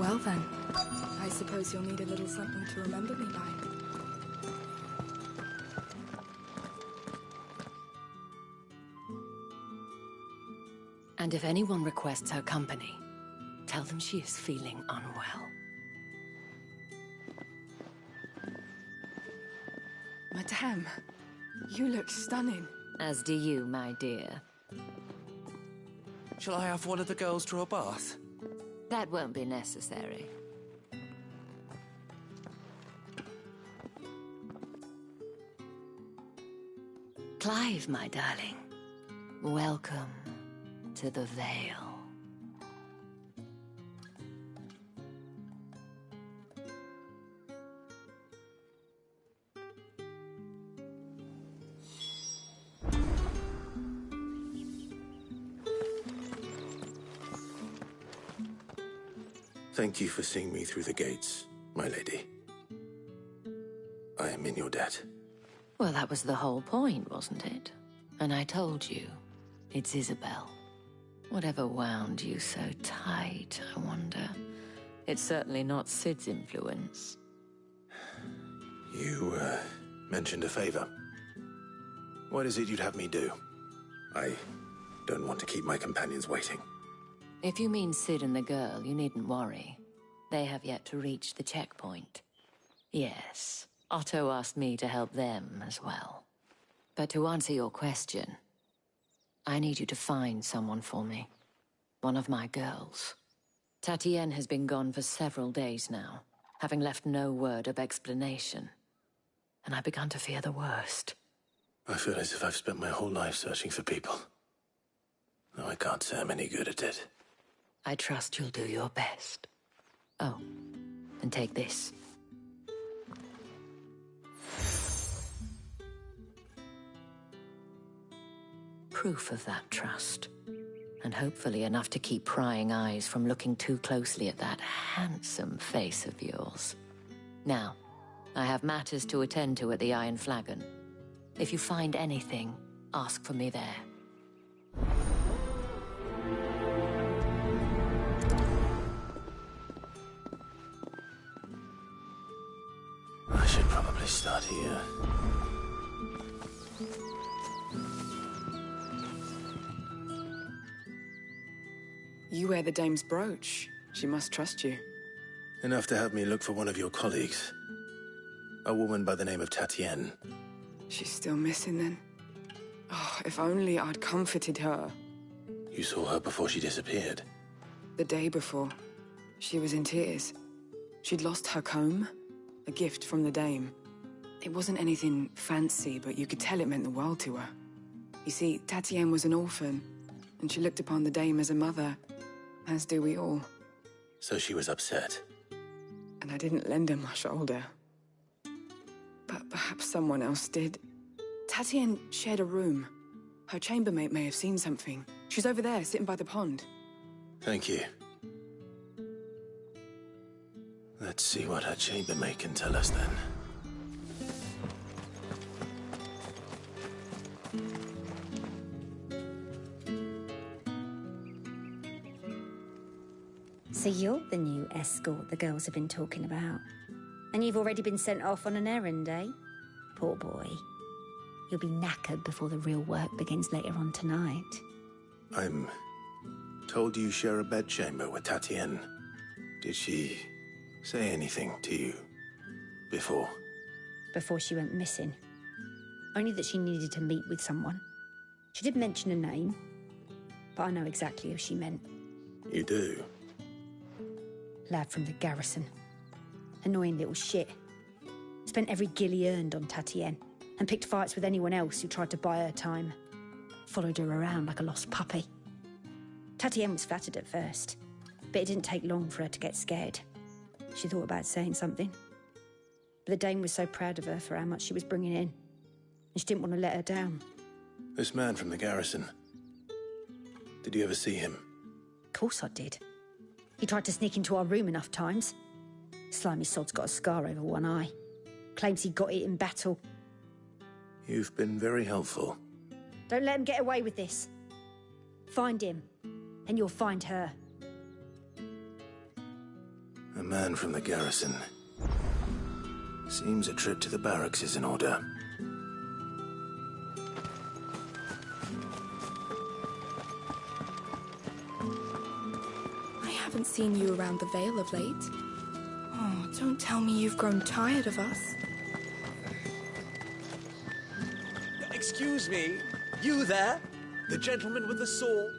Well then, I suppose you'll need a little something to remember me by. And if anyone requests her company, tell them she is feeling unwell. Madame, you look stunning. As do you, my dear. Shall I have one of the girls draw a bath? That won't be necessary. Clive, my darling. Welcome to the Vale. Thank you for seeing me through the gates, my lady. I am in your debt. Well, that was the whole point, wasn't it? And I told you, it's Isabel. Whatever wound you so tight, I wonder. It's certainly not Sid's influence. You, mentioned a favor. What is it you'd have me do? I don't want to keep my companions waiting. If you mean Sid and the girl, you needn't worry. They have yet to reach the checkpoint. Yes, Otto asked me to help them as well. But to answer your question, I need you to find someone for me. One of my girls. Tatienne has been gone for several days now, having left no word of explanation. And I began to fear the worst. I feel as if I've spent my whole life searching for people. No, I can't say I'm any good at it. I trust you'll do your best. Oh, and take this. Proof of that trust. And hopefully enough to keep prying eyes from looking too closely at that handsome face of yours. Now, I have matters to attend to at the Iron Flagon. If you find anything, ask for me there. I should probably start here. You wear the dame's brooch. She must trust you. Enough to have me look for one of your colleagues. A woman by the name of Tatienne. She's still missing then. Oh, if only I'd comforted her. You saw her before she disappeared. The day before, she was in tears. She'd lost her comb, a gift from the dame. It wasn't anything fancy, but you could tell it meant the world to her. You see, Tatienne was an orphan, and she looked upon the dame as a mother, as do we all. So she was upset. And I didn't lend her my shoulder. But perhaps someone else did. Tatienne shared a room. Her chambermaid may have seen something. She's over there, sitting by the pond. Thank you. Let's see what her chambermaid can tell us then. So you're the new escort the girls have been talking about. And you've already been sent off on an errand, eh? Poor boy. You'll be knackered before the real work begins later on tonight. I'm told you share a bedchamber with Tatienne. Did she say anything to you before? Before she went missing. Only that she needed to meet with someone. She did mention a name, but I know exactly who she meant. You do? Lad from the garrison. Annoying little shit. Spent every guil he earned on Tatienne, and picked fights with anyone else who tried to buy her time. Followed her around like a lost puppy. Tatienne was flattered at first, but it didn't take long for her to get scared. She thought about saying something. But the dame was so proud of her for how much she was bringing in, and she didn't want to let her down. This man from the garrison. Did you ever see him? Of course I did. He tried to sneak into our room enough times. Slimy sod's got a scar over one eye. Claims he got it in battle. You've been very helpful. Don't let him get away with this. Find him, and you'll find her. man from the garrison. Seems a trip to the barracks is in order. I haven't seen you around the Vale of late. Oh, don't tell me you've grown tired of us. Excuse me, you there? The gentleman with the sword?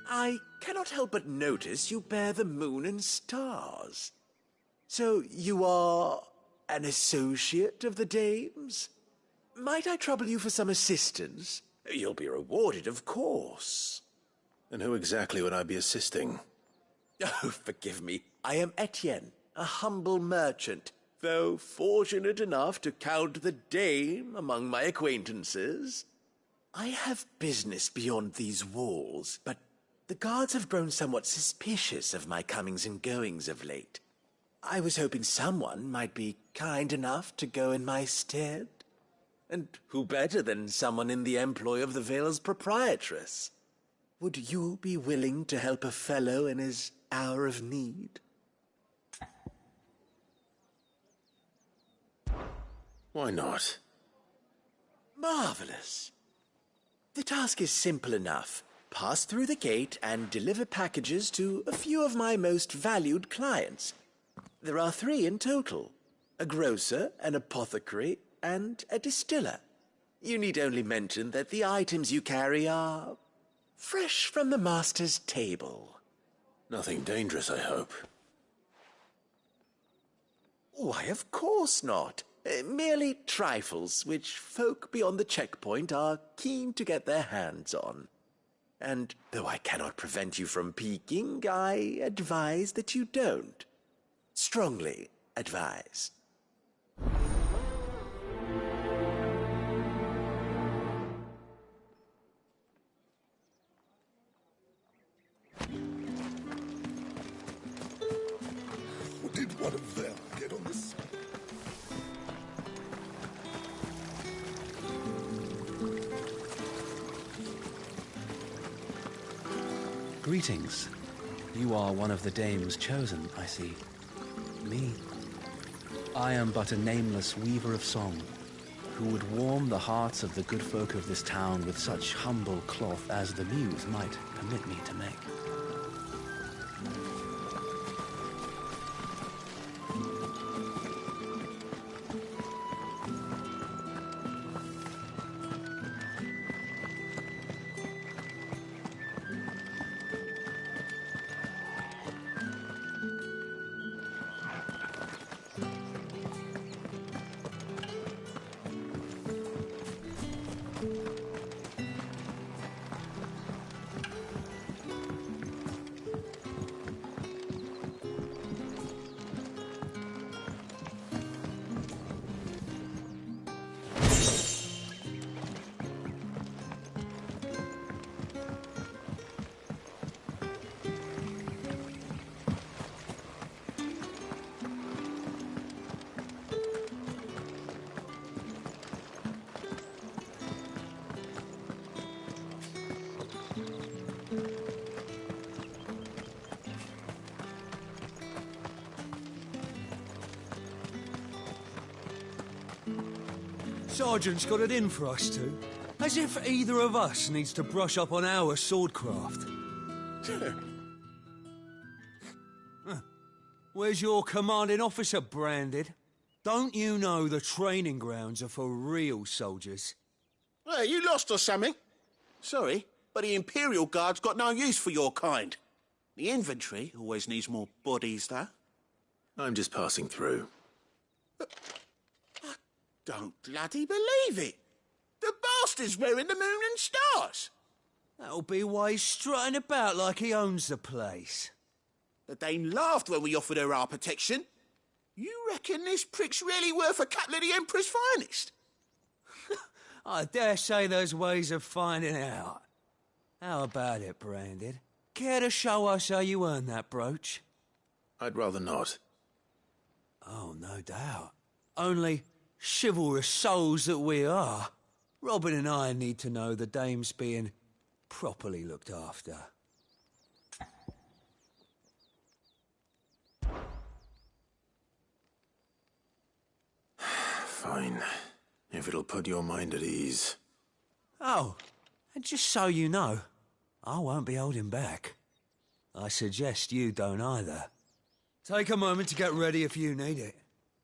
I cannot help but notice you bear the moon and stars. So you are an associate of the dames? Might I trouble you for some assistance? You'll be rewarded, of course. And who exactly would I be assisting? Oh, forgive me. I am Etienne, a humble merchant, though fortunate enough to count the dame among my acquaintances. I have business beyond these walls, but the guards have grown somewhat suspicious of my comings and goings of late. I was hoping someone might be kind enough to go in my stead. And who better than someone in the employ of the Vale's proprietress? Would you be willing to help a fellow in his hour of need? Why not? Marvelous. The task is simple enough. Pass through the gate and deliver packages to a few of my most valued clients. There are 3 in total: a grocer, an apothecary, and a distiller. You need only mention that the items you carry are fresh from the master's table. Nothing dangerous, I hope. Why, of course not. Merely trifles which folk beyond the checkpoint are keen to get their hands on. And though I cannot prevent you from peeking, I advise that you don't. Strongly advise. Did one of them get on this? Greetings. You are one of the dames chosen, I see. Me? I am but a nameless weaver of song, who would warm the hearts of the good folk of this town with such humble cloth as the muse might permit me to make. Sergeant's got it in for us two. As if either of us needs to brush up on our swordcraft. Where's your commanding officer branded? Don't you know the training grounds are for real soldiers? Hey, you lost or something? Sorry, but the Imperial Guard's got no use for your kind. The infantry always needs more bodies, though. I'm just passing through. I don't bloody believe it. The bastard's wearing the moon and stars. That'll be why he's strutting about like he owns the place. The Dane laughed when we offered her our protection. You reckon this prick's really worth a couple of the Emperor's finest? I dare say there's ways of finding out. How about it, Branded? Care to show us how you earned that brooch? I'd rather not. Oh, no doubt. Only, chivalrous souls that we are, Robin and I need to know the dame's being properly looked after. Fine. If it'll put your mind at ease. Oh, and just so you know, I won't be holding back. I suggest you don't either. Take a moment to get ready if you need it.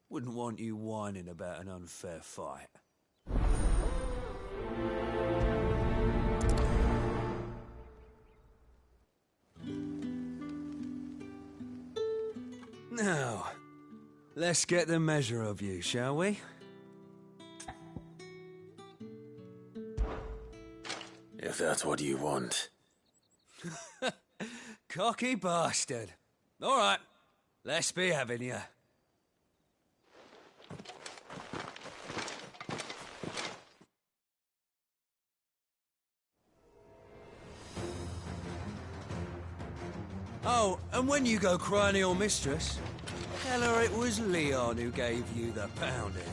Wouldn't want you whining about an unfair fight. Now, let's get the measure of you, shall we? If that's what you want. Cocky bastard. All right, let's be having you. Oh, and when you go crying to your mistress, tell her it was Leon who gave you the pounding.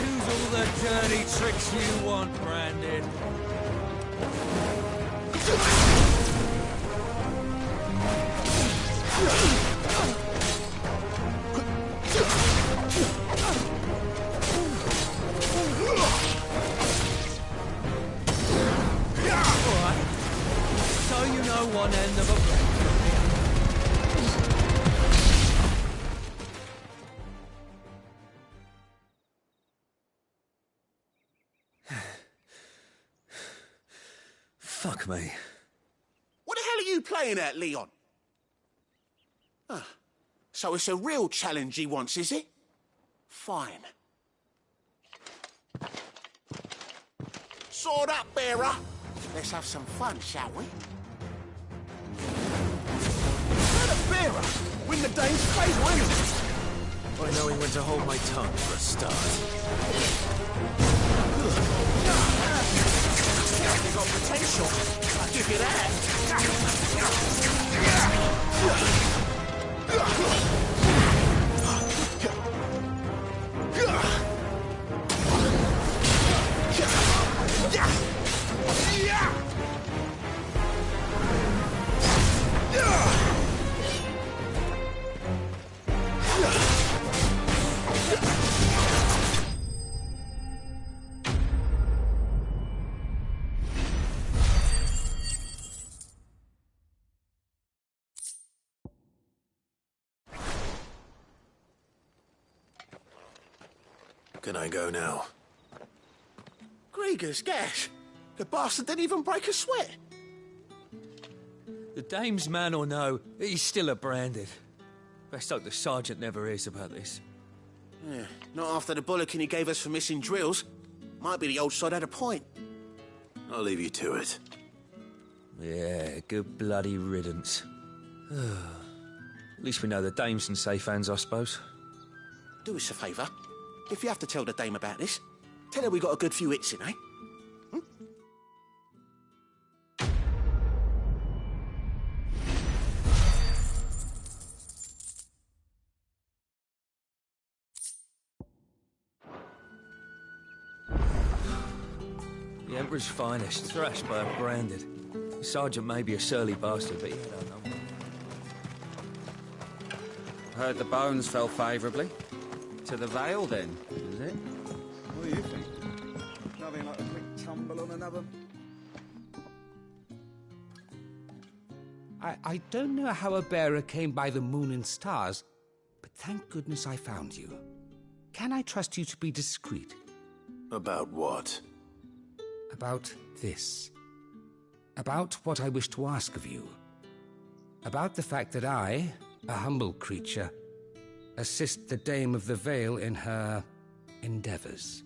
Use all the dirty tricks you want, Brandon. Alright. So you know one end of a blade. Fuck me. What the hell are you playing at, Leon? Ah, so it's a real challenge he wants, is it? Fine. Sword up, bearer. Let's have some fun, shall we? Let a bearer win the dame's favour, isn't it? By knowing when to hold my tongue for a start. You've got potential. I'll give you Can I go now? Grieger's gash. The bastard didn't even break a sweat. The dame's man or no, he's still a branded. Best hope the sergeant never hears about this. Yeah, not after the bollocking he gave us for missing drills. Might be the old sod had a point. I'll leave you to it. Yeah, good bloody riddance. At least we know the dame's in safe hands, I suppose. Do us a favour. If you have to tell the dame about this, tell her we got a good few hits in, eh? The Emperor's finest, thrashed by a branded. The sergeant may be a surly bastard, but you don't know. Heard the bones fell favourably. To the Vale, then, is it? What do you think? Nothing like a quick tumble on another. I don't know how a bearer came by the moon and stars, but thank goodness I found you. Can I trust you to be discreet? About what? About this. About what I wish to ask of you. About the fact that I, a humble creature, assist the Dame of the Vale in her endeavours.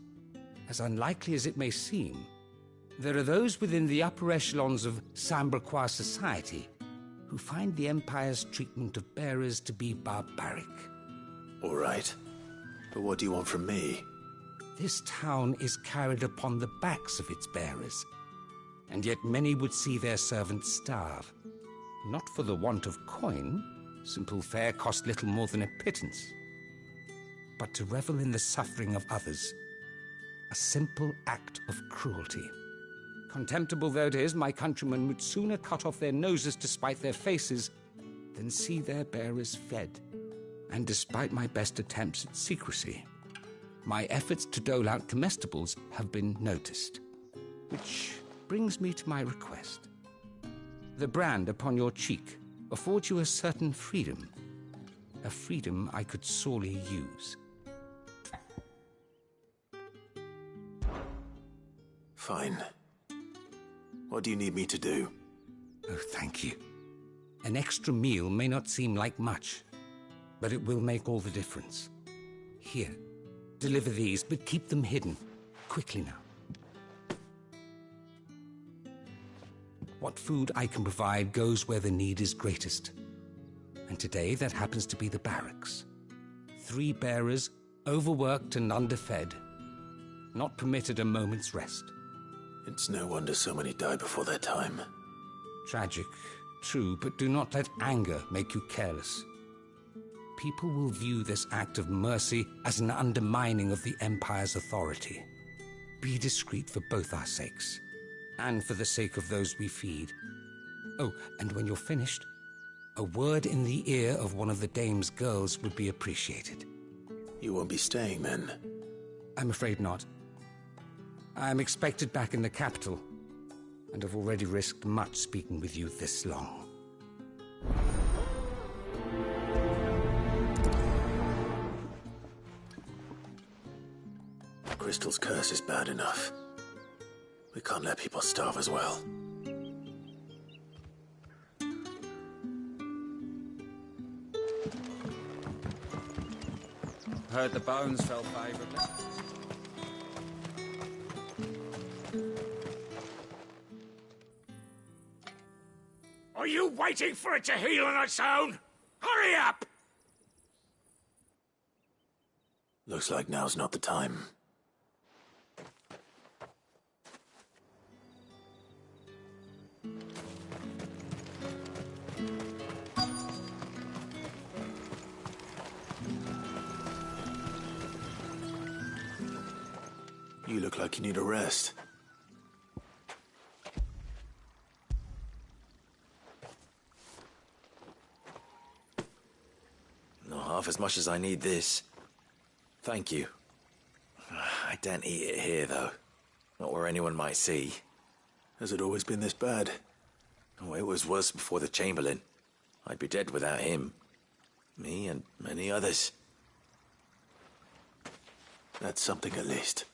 As unlikely as it may seem, there are those within the upper echelons of Samberquois society who find the Empire's treatment of bearers to be barbaric. All right. But what do you want from me? This town is carried upon the backs of its bearers, and yet many would see their servants starve. Not for the want of coin. Simple fare cost little more than a pittance. But to revel in the suffering of others, a simple act of cruelty. Contemptible though it is, my countrymen would sooner cut off their noses to spite their faces than see their bearers fed. And despite my best attempts at secrecy, my efforts to dole out comestibles have been noticed. Which brings me to my request. The brand upon your cheek affords you a certain freedom. A freedom I could sorely use. Fine. What do you need me to do? Oh, thank you. An extra meal may not seem like much, but it will make all the difference. Here, deliver these, but keep them hidden. Quickly now. What food I can provide goes where the need is greatest. And today that happens to be the barracks. 3 bearers, overworked and underfed, not permitted a moment's rest. It's no wonder so many die before their time. Tragic, true, but do not let anger make you careless. People will view this act of mercy as an undermining of the Empire's authority. Be discreet for both our sakes, and for the sake of those we feed. Oh, and when you're finished, a word in the ear of one of the Dame's girls would be appreciated. You won't be staying then? I'm afraid not. I'm expected back in the capital, and have already risked much speaking with you this long. Crystal's curse is bad enough. We can't let people starve as well. Heard the bones fell favourably. Are you waiting for it to heal on its own? Hurry up! Looks like now's not the time. You look like you need a rest. Not half as much as I need this. Thank you. I daren't eat it here, though. Not where anyone might see. Has it always been this bad? Oh, it was worse before the Chamberlain. I'd be dead without him. Me and many others. That's something at least.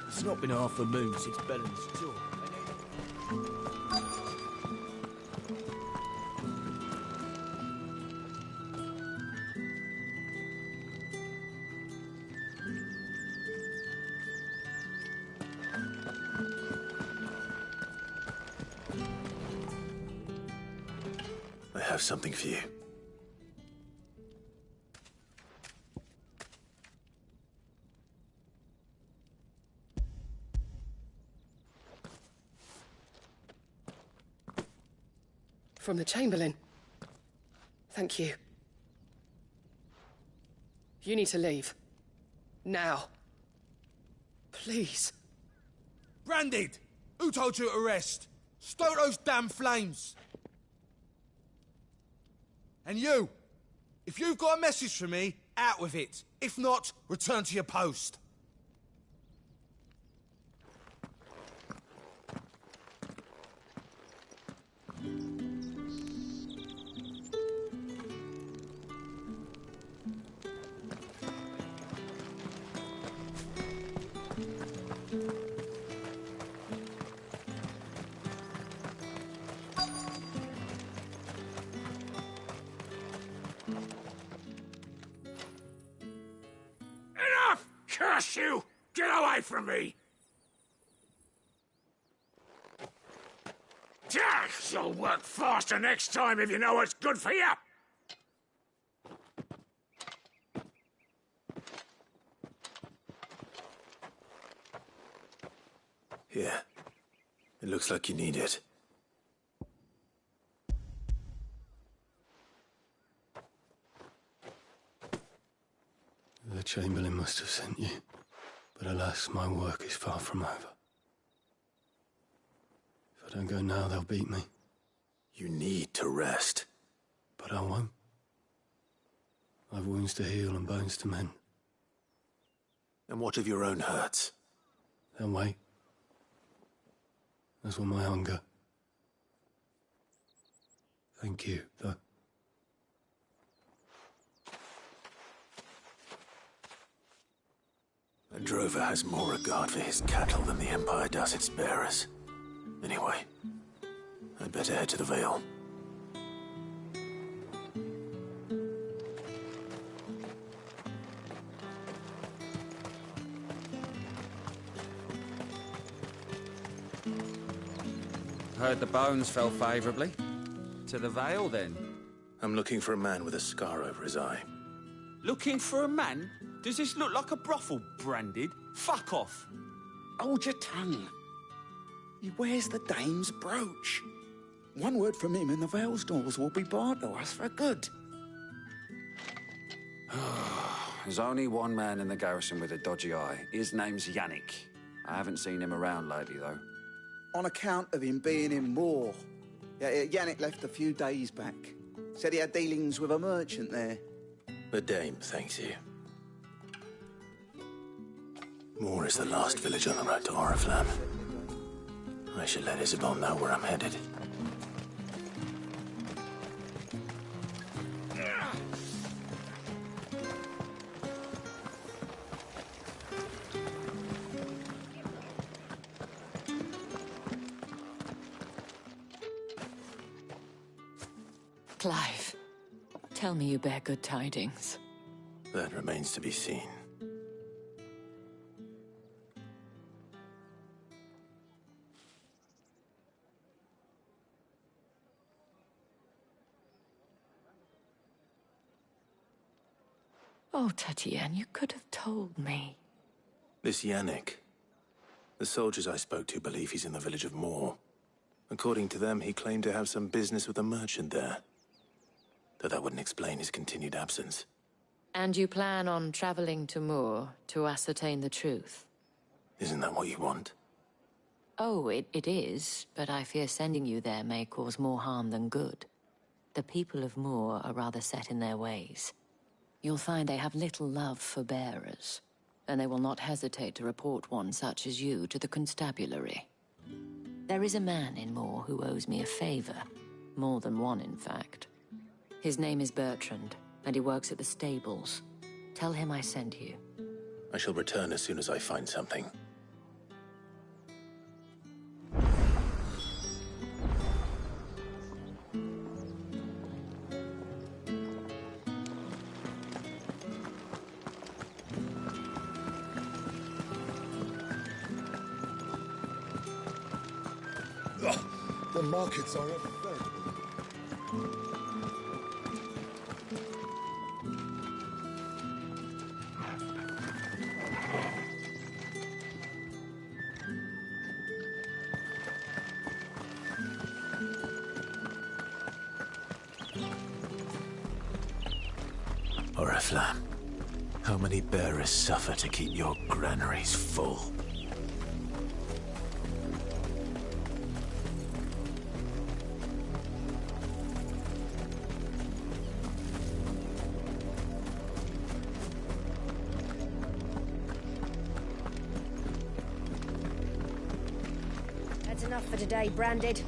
It's not been half a moon since Bellen's tour. I have something for you. From the Chamberlain. Thank you. You need to leave. Now. Please. Branded! Who told you to rest? Stoke those damn flames! And you! If you've got a message for me, out with it. If not, return to your post. Enough! Curse you! Get away from me! Yeah! You'll work faster next time if you know what's good for you. Here. It looks like you need it. The Chamberlain must have sent you. But alas, my work is far from over. If I don't go now, they'll beat me. You need to rest. But I won't. I've wounds to heal and bones to mend. And what of your own hurts? They'll wait. As will my hunger. Thank you, though. A drover has more regard for his cattle than the Empire does its bearers. Anyway, I'd better head to the Vale. Heard the bones fell favourably. To the Vale, then? I'm looking for a man with a scar over his eye. Looking for a man? Does this look like a brothel branded? Fuck off! Hold your tongue. He wears the dame's brooch. One word from him and the Vale's doors will be barred to us for good. There's only one man in the garrison with a dodgy eye. His name's Yannick. I haven't seen him around lately, though. On account of him being in war. Yannick left a few days back. Said he had dealings with a merchant there. The dame thanks you. Moor is the last village on the road to Oriflamme. I should let Isabel know where I'm headed. Clive, tell me you bear good tidings. That remains to be seen. Oh, Tatienne, you could have told me. This Yannick. The soldiers I spoke to believe he's in the village of Moor. According to them, he claimed to have some business with a merchant there. Though that wouldn't explain his continued absence. And you plan on traveling to Moor to ascertain the truth? Isn't that what you want? Oh, it is, but I fear sending you there may cause more harm than good. The people of Moor are rather set in their ways. You'll find they have little love for bearers, and they will not hesitate to report one such as you to the constabulary. There is a man in Moor who owes me a favor. More than one, in fact. His name is Bertrand, and he works at the stables. Tell him I sent you. I shall return as soon as I find something. The markets are overflowed. Oriflamme, how many bearers suffer to keep your granaries full? That's enough for today, Branded.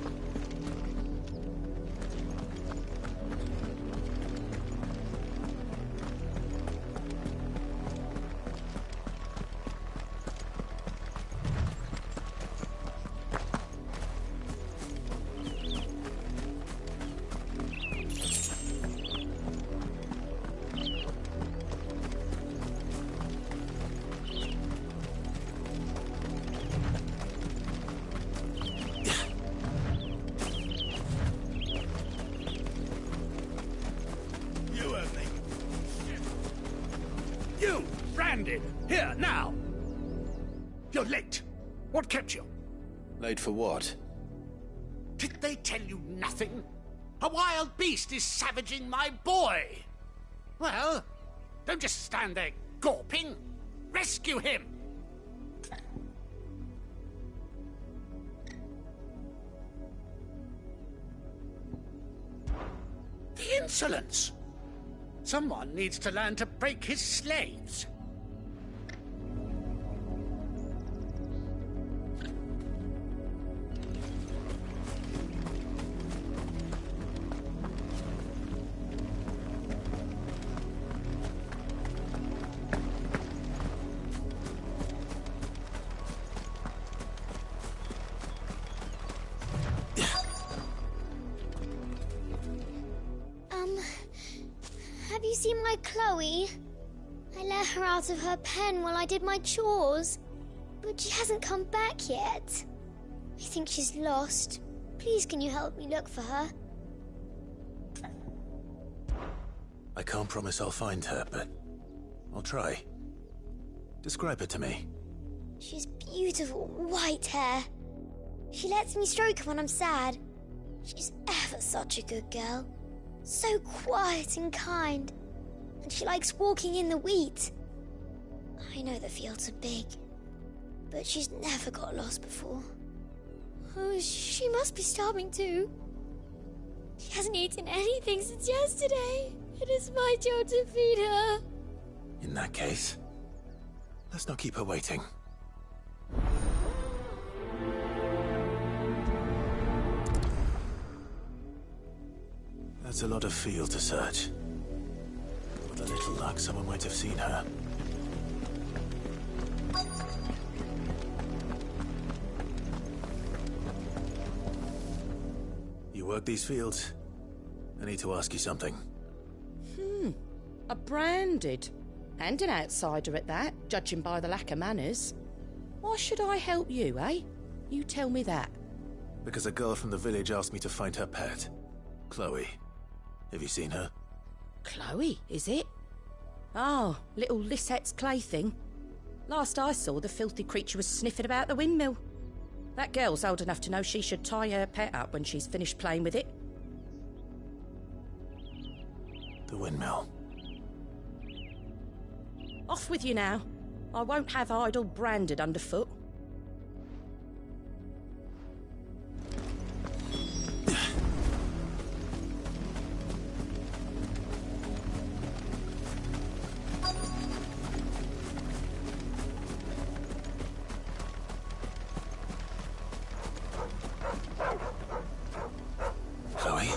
ended. Here, now! You're late. What kept you? Late for what? Did they tell you nothing? A wild beast is savaging my boy! Well, don't just stand there gawping. Rescue him! The insolence! Someone needs to learn to break his slaves. Have you seen my Chloe? I let her out of her pen while I did my chores, but she hasn't come back yet. I think she's lost. Please, can you help me look for her? I can't promise I'll find her, but I'll try. Describe her to me. She's beautiful, white hair. She lets me stroke her when I'm sad. She's ever such a good girl. So quiet and kind. And she likes walking in the wheat. I know the fields are big, but she's never got lost before. Oh, she must be starving too. She hasn't eaten anything since yesterday. It is my job to feed her. In that case, let's not keep her waiting. That's a lot of field to search. With a little luck, someone might have seen her. You work these fields? I need to ask you something. A branded. And an outsider at that, judging by the lack of manners. Why should I help you, eh? You tell me that. Because a girl from the village asked me to find her pet, Chloe. Have you seen her? Chloe, is it? Oh, little Lisette's plaything. Last I saw, the filthy creature was sniffing about the windmill. That girl's old enough to know she should tie her pet up when she's finished playing with it. The windmill. Off with you now. I won't have idle branded underfoot. Chloe?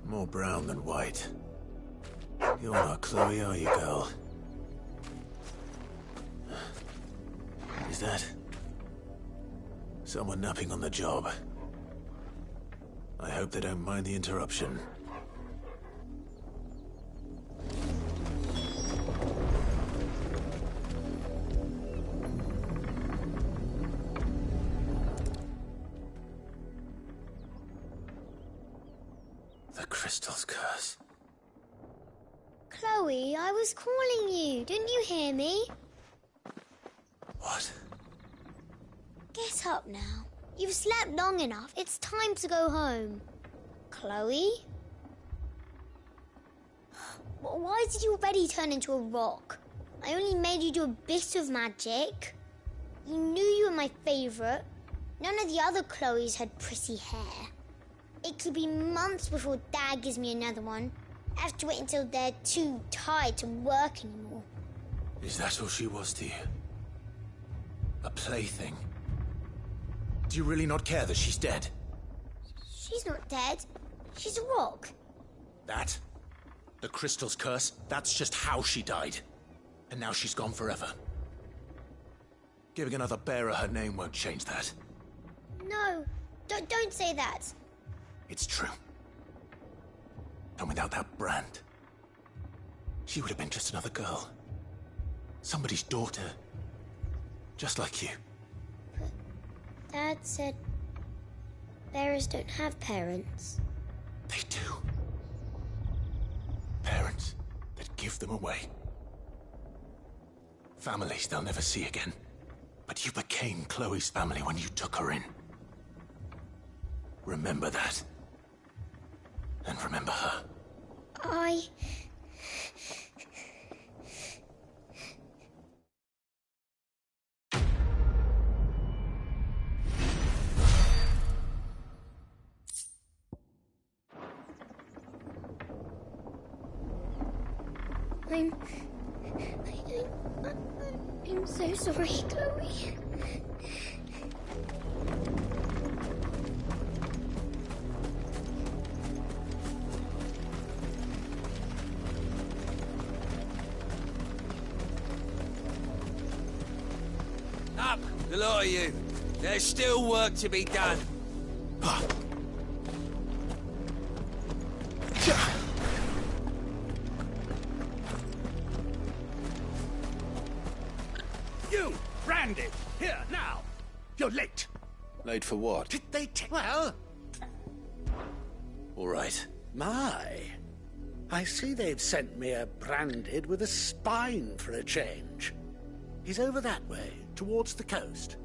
More brown than white. You're not Chloe, are you, girl? Is that someone napping on the job? I hope they don't mind the interruption. The crystal's curse. Chloe, I was calling you. Didn't you hear me? What? Get up now. You've slept long enough. It's time to go home. Chloe? Why did you already turn into a rock? I only made you do a bit of magic. You knew you were my favourite. None of the other Chloes had pretty hair. It could be months before Dad gives me another one. I have to wait until they're too tired to work anymore. Is that all she was to you? A plaything? Do you really not care that she's dead? She's not dead. She's a rock. That? The crystal's curse? That's just how she died. And now she's gone forever. Giving another bearer her name won't change that. No, don't say that. It's true. And without that brand, she would have been just another girl. Somebody's daughter. Just like you. But Dad said bearers don't have parents. They do. give them away. Families they'll never see again. But you became Chloe's family when you took her in. Remember that. And remember her. I'm so sorry, Chloe. Up, the lot of you. There's still work to be done. You, Branded, here, now. You're late. Late for what? Did they well... All right. My. I see they've sent me a Branded with a spine for a change. He's over that way, towards the coast.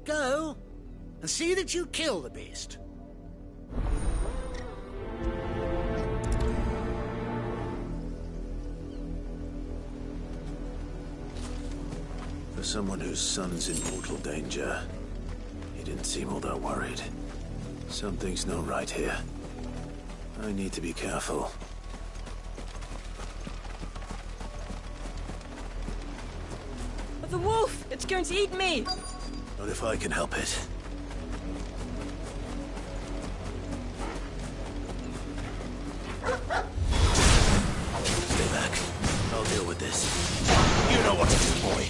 Go, and see that you kill the beast. For someone whose son's in mortal danger, he didn't seem all that worried. Something's not right here. I need to be careful. The wolf! It's going to eat me! Not if I can help it. Stay back. I'll deal with this. You know what to do, boy.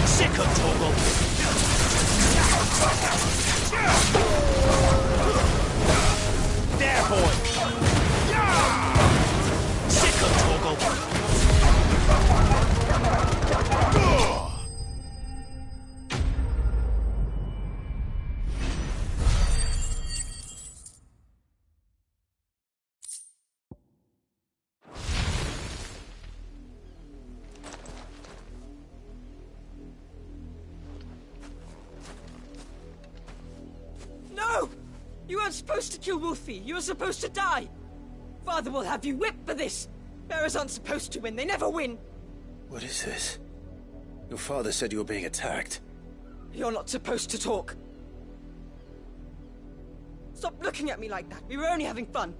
Sick of Torgal. There, boy. Sick of Torgal. No! You weren't supposed to kill Wolfie. You were supposed to die. Father will have you whipped for this. Bearers aren't supposed to win. They never win. What is this? Your father said you were being attacked. You're not supposed to talk. Stop looking at me like that. We were only having fun.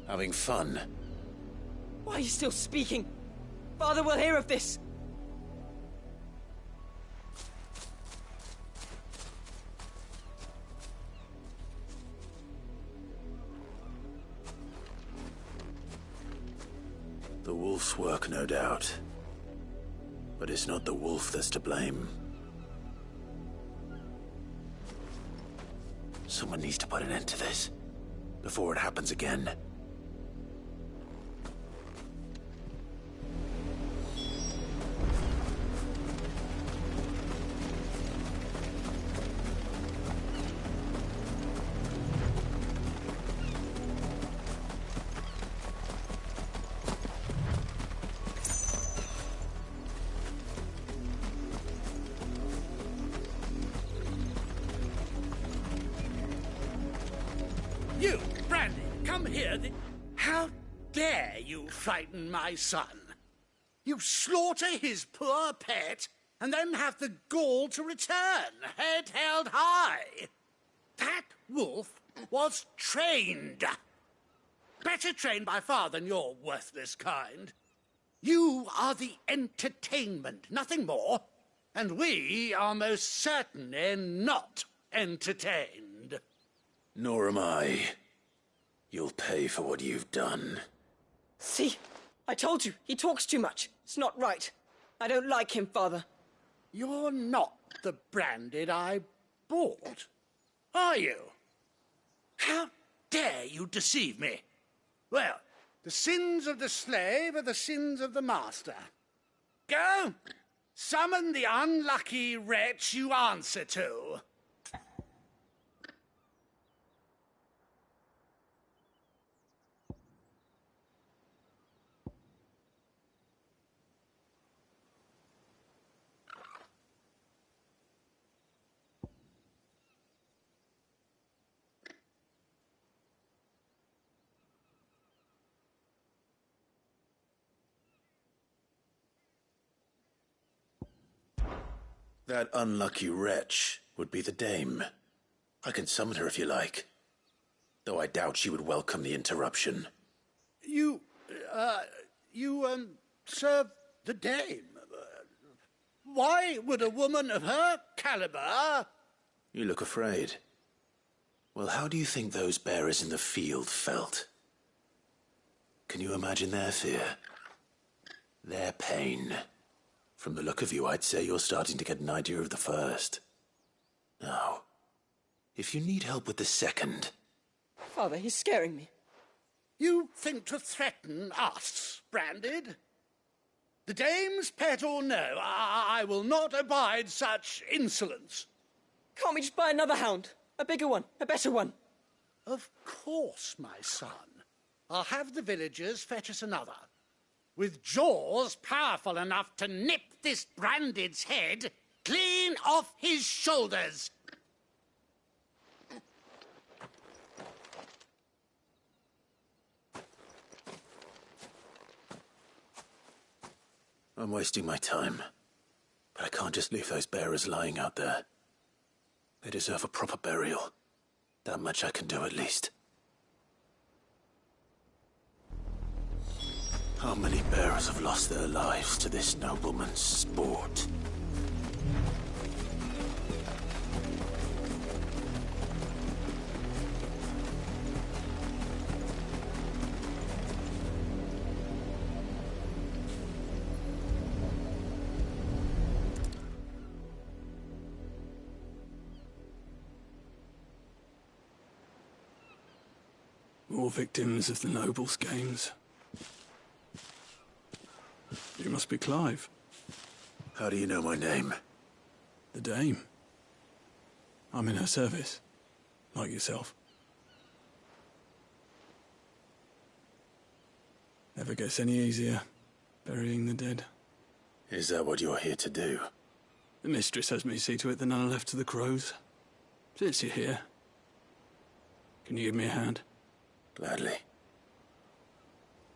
Having fun? Why are you still speaking? Father will hear of this. The wolf's work, no doubt. But it's not the wolf that's to blame. Someone needs to put an end to this, before it happens again. You, Brandy, come here. How dare you frighten my son? You slaughter his poor pet, and then have the gall to return, head held high. That wolf was trained. Better trained by far than your worthless kind. You are the entertainment, nothing more. And we are most certainly not entertained. Nor am I. You'll pay for what you've done. See? I told you, he talks too much. It's not right. I don't like him, Father. You're not the Branded I bought, are you? How dare you deceive me? Well, the sins of the slave are the sins of the master. Go, summon the unlucky wretch you answer to. That unlucky wretch would be the dame. I can summon her if you like, though I doubt she would welcome the interruption. You serve the dame? Why would a woman of her caliber... You look afraid. Well, how do you think those bearers in the field felt? Can you imagine their fear? Their pain? From the look of you, I'd say you're starting to get an idea of the first. Now, if you need help with the second... Father, he's scaring me. You think to threaten us, Branded? The dame's pet or no, I will not abide such insolence. Can't we just buy another hound? A bigger one, a better one. Of course, my son. I'll have the villagers fetch us another. With jaws powerful enough to nip this Branded's head clean off his shoulders. I'm wasting my time. But I can't just leave those bearers lying out there. They deserve a proper burial. That much I can do at least. How many bearers have lost their lives to this nobleman's sport? More victims of the nobles' games. You must be Clive. How do you know my name? The Dame. I'm in her service, like yourself. Never gets any easier, burying the dead. Is that what you're here to do? The mistress has me see to it that none are left to the crows. Since you're here, can you give me a hand? Gladly.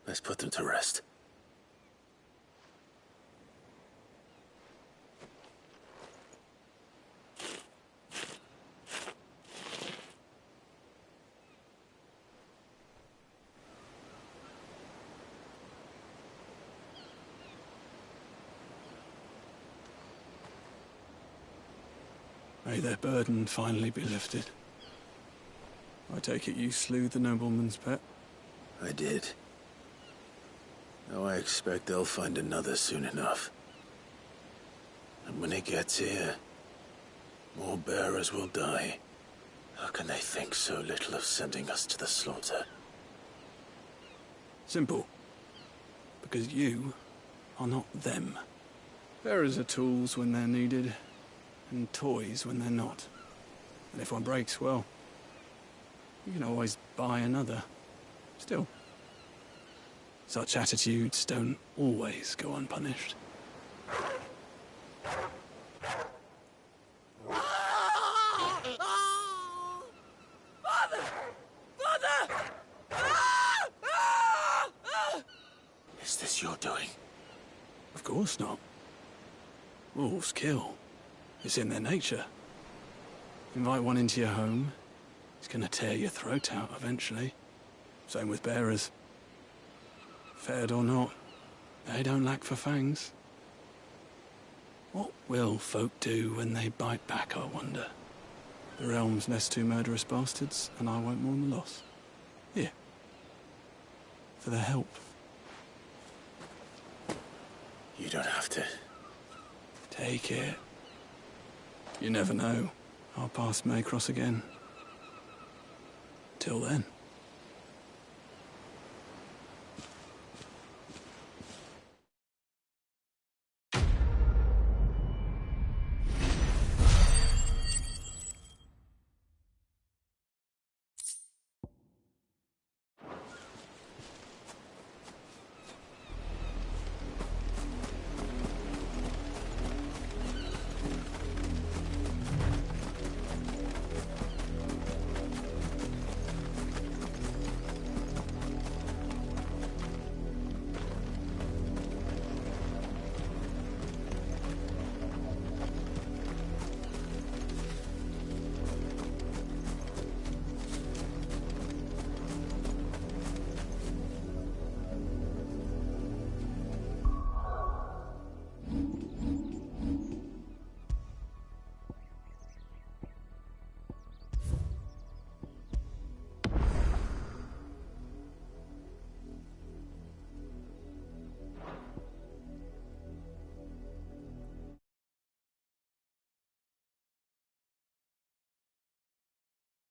Let's put them to rest. May their burden finally be lifted. I take it you slew the nobleman's pet? I did. Now I expect they'll find another soon enough. And when it gets here, more bearers will die. How can they think so little of sending us to the slaughter? Simple. Because you are not them. Bearers are tools when they're needed, and toys when they're not. And if one breaks, well, you can always buy another. Still, such attitudes don't always go unpunished. Is this your doing? Of course not. Wolves kill. It's in their nature. Invite one into your home, he's gonna tear your throat out eventually. Same with bearers. Fed or not, they don't lack for fangs. What will folk do when they bite back, I wonder? The realm's less two murderous bastards, and I won't mourn the loss. Here. For their help. You don't have to. Take it. You never know. Our paths may cross again. Till then.